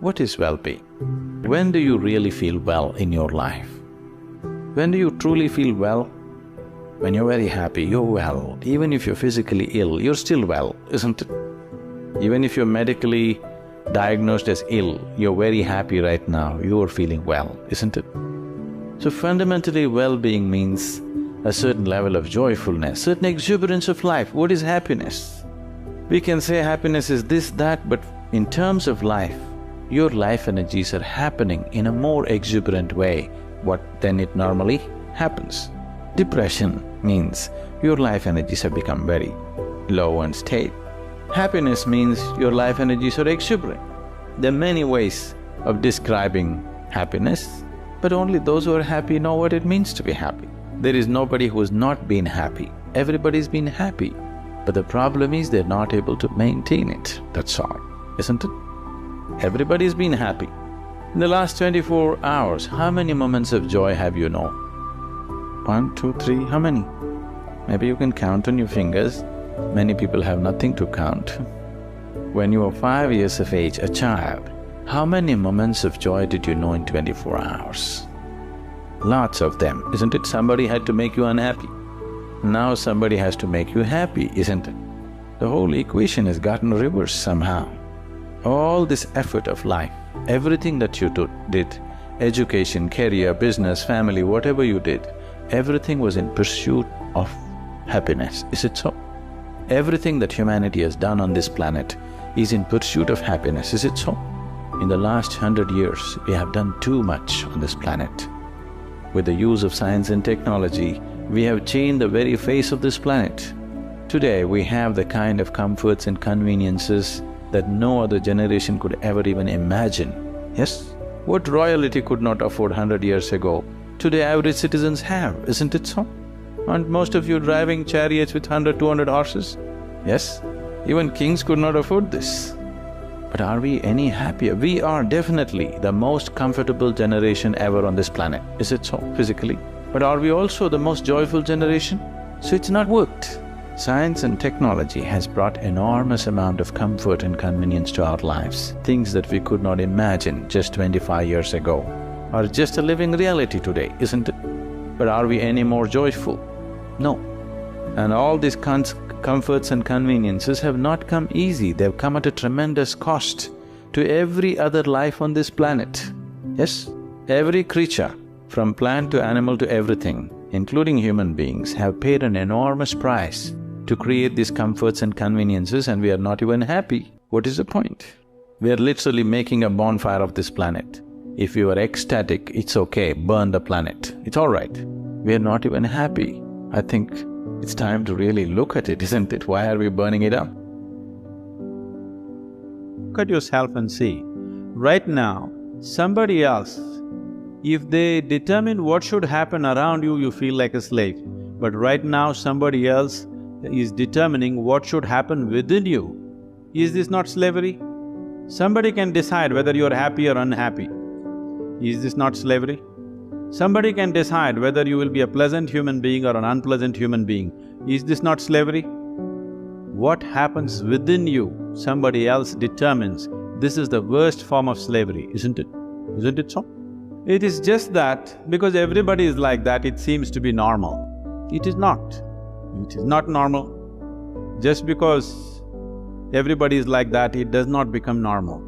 What is well-being? When do you really feel well in your life? When do you truly feel well? When you're very happy, you're well. Even if you're physically ill, you're still well, isn't it? Even if you're medically diagnosed as ill, you're very happy right now, you're feeling well, isn't it? So fundamentally, well-being means a certain level of joyfulness, certain exuberance of life. What is happiness? We can say happiness is this, that, but in terms of life, your life energies are happening in a more exuberant way than it normally happens. Depression means your life energies have become very low and stale. Happiness means your life energies are exuberant. There are many ways of describing happiness, but only those who are happy know what it means to be happy. There is nobody who's not been happy. Everybody's been happy. But the problem is they're not able to maintain it, that's all, isn't it? Everybody's been happy. In the last 24 hours, how many moments of joy have you known? 1, 2, 3, how many? Maybe you can count on your fingers. Many people have nothing to count. When you were 5 years of age, a child, how many moments of joy did you know in 24 hours? Lots of them, isn't it? Somebody had to make you unhappy. Now somebody has to make you happy, isn't it? The whole equation has gotten reversed somehow. All this effort of life, everything that you did, education, career, business, family, whatever you did, everything was in pursuit of happiness, is it so? Everything that humanity has done on this planet is in pursuit of happiness, is it so? In the last 100 years, we have done too much on this planet. With the use of science and technology, we have changed the very face of this planet. Today, we have the kind of comforts and conveniences that no other generation could ever even imagine. Yes? What royalty could not afford 100 years ago, today average citizens have, isn't it so? Aren't most of you driving chariots with 100, 200 horses? Yes? Even kings could not afford this. But are we any happier? We are definitely the most comfortable generation ever on this planet, is it so, physically? But are we also the most joyful generation? So it's not worked. Science and technology has brought enormous amount of comfort and convenience to our lives. Things that we could not imagine just 25 years ago are just a living reality today, isn't it? But are we any more joyful? No. And all these comforts and conveniences have not come easy, they've come at a tremendous cost to every other life on this planet. Yes, every creature, from plant to animal to everything, including human beings, have paid an enormous price to create these comforts and conveniences, and we are not even happy. What is the point? We are literally making a bonfire of this planet. If you are ecstatic, it's okay, burn the planet, it's all right. We are not even happy. I think it's time to really look at it, isn't it? Why are we burning it up? Look at yourself and see, right now, somebody else, if they determine what should happen around you, you feel like a slave. But right now, somebody else is determining what should happen within you. Is this not slavery? Somebody can decide whether you're happy or unhappy. Is this not slavery? Somebody can decide whether you will be a pleasant human being or an unpleasant human being. Is this not slavery? What happens within you, somebody else determines. This is the worst form of slavery, isn't it? Isn't it so? It is just that because everybody is like that, it seems to be normal. It is not. It is not normal. Just because everybody is like that, it does not become normal.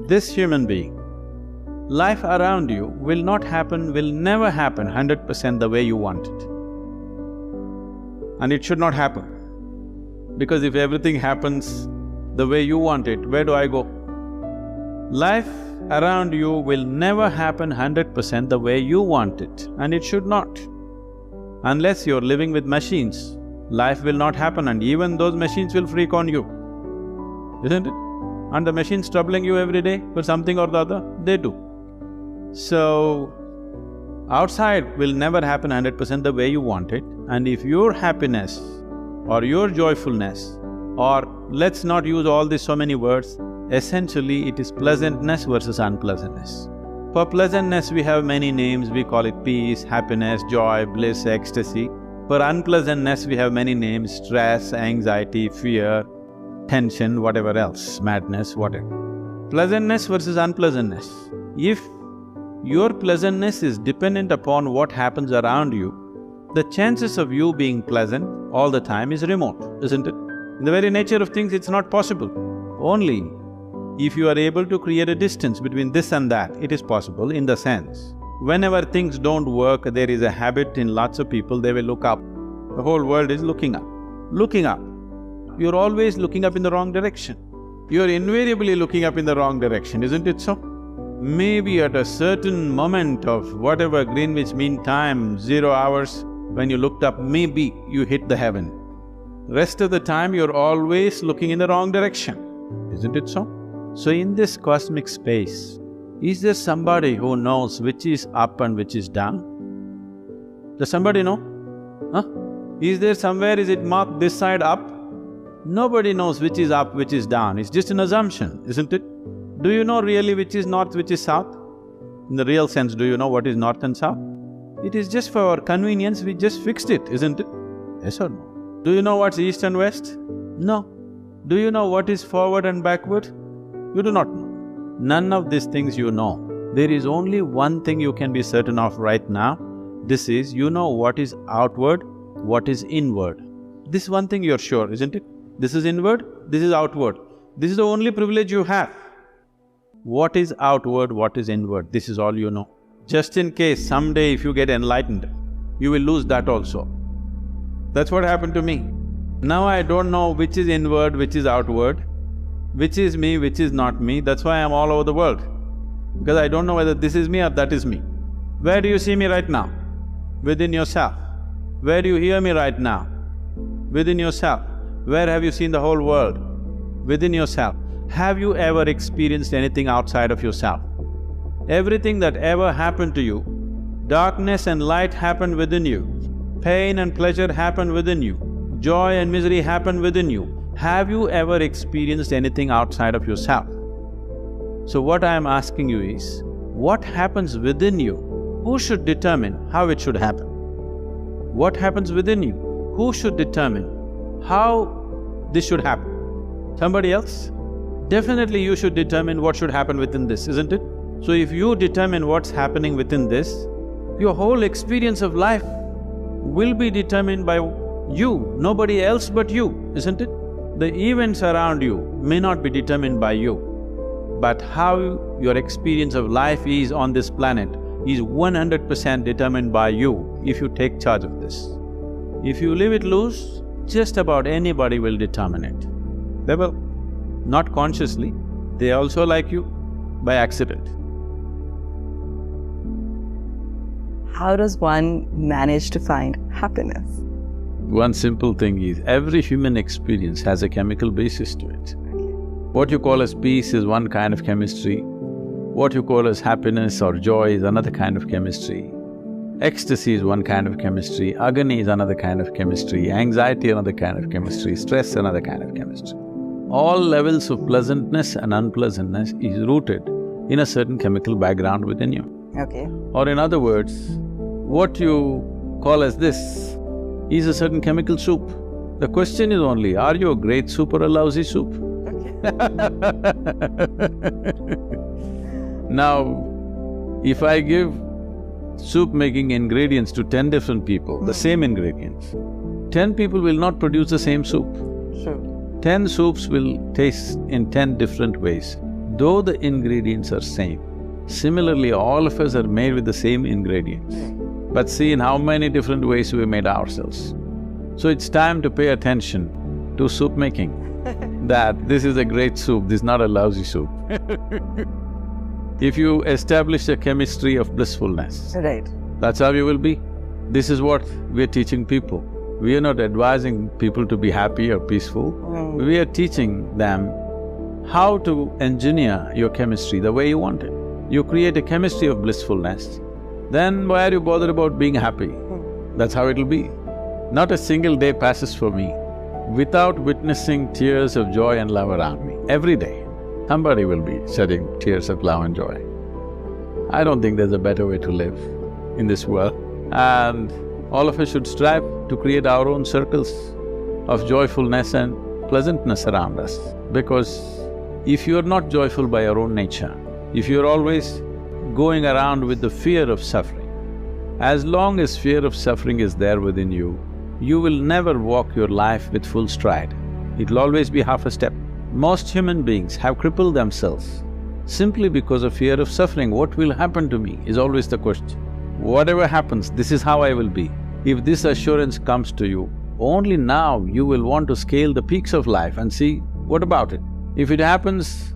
This human being, life around you will not happen, will never happen 100% the way you want it. And it should not happen. Because if everything happens the way you want it, where do I go? Life around you will never happen 100% the way you want it, and it should not. Unless you're living with machines, life will not happen, and even those machines will freak on you, isn't it? And the machines troubling you every day for something or the other, they do. So, outside will never happen 100% the way you want it, and if your happiness or your joyfulness, or let's not use all these so many words, essentially it is pleasantness versus unpleasantness. For pleasantness we have many names, we call it peace, happiness, joy, bliss, ecstasy. For unpleasantness we have many names, stress, anxiety, fear, tension, whatever else, madness, whatever. Pleasantness versus unpleasantness. If your pleasantness is dependent upon what happens around you, the chances of you being pleasant all the time is remote, isn't it? In the very nature of things, it's not possible. Only if you are able to create a distance between this and that, it is possible in the sense, whenever things don't work, there is a habit in lots of people, they will look up. The whole world is looking up. Looking up. You're always looking up in the wrong direction. You're invariably looking up in the wrong direction, isn't it so? Maybe at a certain moment of whatever Greenwich Mean Time, 0 hours, when you looked up, maybe you hit the heaven. Rest of the time you're always looking in the wrong direction, isn't it so? So in this cosmic space, is there somebody who knows which is up and which is down? Does somebody know? Huh? Is there somewhere, is it marked this side up? Nobody knows which is up, which is down, it's just an assumption, isn't it? Do you know really which is north, which is south? In the real sense, do you know what is north and south? It is just for our convenience, we just fixed it, isn't it? Yes or no? Do you know what's east and west? No. Do you know what is forward and backward? You do not know. None of these things you know. There is only one thing you can be certain of right now. This is, you know what is outward, what is inward. This one thing you're sure, isn't it? This is inward, this is outward. This is the only privilege you have. What is outward, what is inward, this is all you know. Just in case someday if you get enlightened, you will lose that also. That's what happened to me. Now I don't know which is inward, which is outward, which is me, which is not me, that's why I'm all over the world. Because I don't know whether this is me or that is me. Where do you see me right now? Within yourself. Where do you hear me right now? Within yourself. Where have you seen the whole world? Within yourself. Have you ever experienced anything outside of yourself? Everything that ever happened to you, darkness and light happened within you, pain and pleasure happened within you, joy and misery happened within you. Have you ever experienced anything outside of yourself? So what I am asking you is, what happens within you? Who should determine how it should happen? What happens within you? Who should determine how this should happen? Somebody else? Definitely you should determine what should happen within this, isn't it? So if you determine what's happening within this, your whole experience of life will be determined by you, nobody else but you, isn't it? The events around you may not be determined by you, but how your experience of life is on this planet is 100% determined by you if you take charge of this. If you leave it loose, just about anybody will determine it. They will. Not consciously, they also like you by accident. How does one manage to find happiness? One simple thing is, every human experience has a chemical basis to it. What you call as peace is one kind of chemistry, what you call as happiness or joy is another kind of chemistry, ecstasy is one kind of chemistry, agony is another kind of chemistry, anxiety another kind of chemistry, stress another kind of chemistry. All levels of pleasantness and unpleasantness is rooted in a certain chemical background within you. Okay. Or in other words, what you call as this is a certain chemical soup. The question is only, are you a great soup or a lousy soup? Now, if I give soup-making ingredients to 10 different people, the same ingredients, 10 people will not produce the same soup. Sure. 10 soups will taste in 10 different ways, though the ingredients are same. Similarly, all of us are made with the same ingredients, but see in how many different ways we made ourselves. So it's time to pay attention to soup making, that this is a great soup, this is not a lousy soup. If you establish a chemistry of blissfulness, Right. that's how you will be. This is what we're teaching people. We are not advising people to be happy or peaceful. We are teaching them how to engineer your chemistry the way you want it. You create a chemistry of blissfulness, then why are you bothered about being happy? That's how it'll be. Not a single day passes for me without witnessing tears of joy and love around me. Every day, somebody will be shedding tears of love and joy. I don't think there's a better way to live in this world, and all of us should strive to create our own circles of joyfulness and pleasantness around us. Because If you're not joyful by your own nature, if you're always going around with the fear of suffering, as long as fear of suffering is there within you, you will never walk your life with full stride. It'll always be half a step. Most human beings have crippled themselves simply because of fear of suffering. What will happen to me is always the question. Whatever happens, this is how I will be. If this assurance comes to you, only now you will want to scale the peaks of life and see, what about it? If it happens,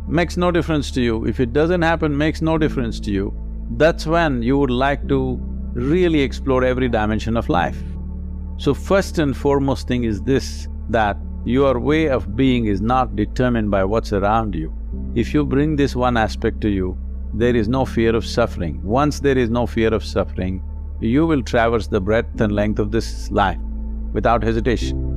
makes no difference to you. If it doesn't happen, makes no difference to you. That's when you would like to really explore every dimension of life. So first and foremost thing is this, that your way of being is not determined by what's around you. If you bring this one aspect to you, there is no fear of suffering. Once there is no fear of suffering, you will traverse the breadth and length of this life without hesitation.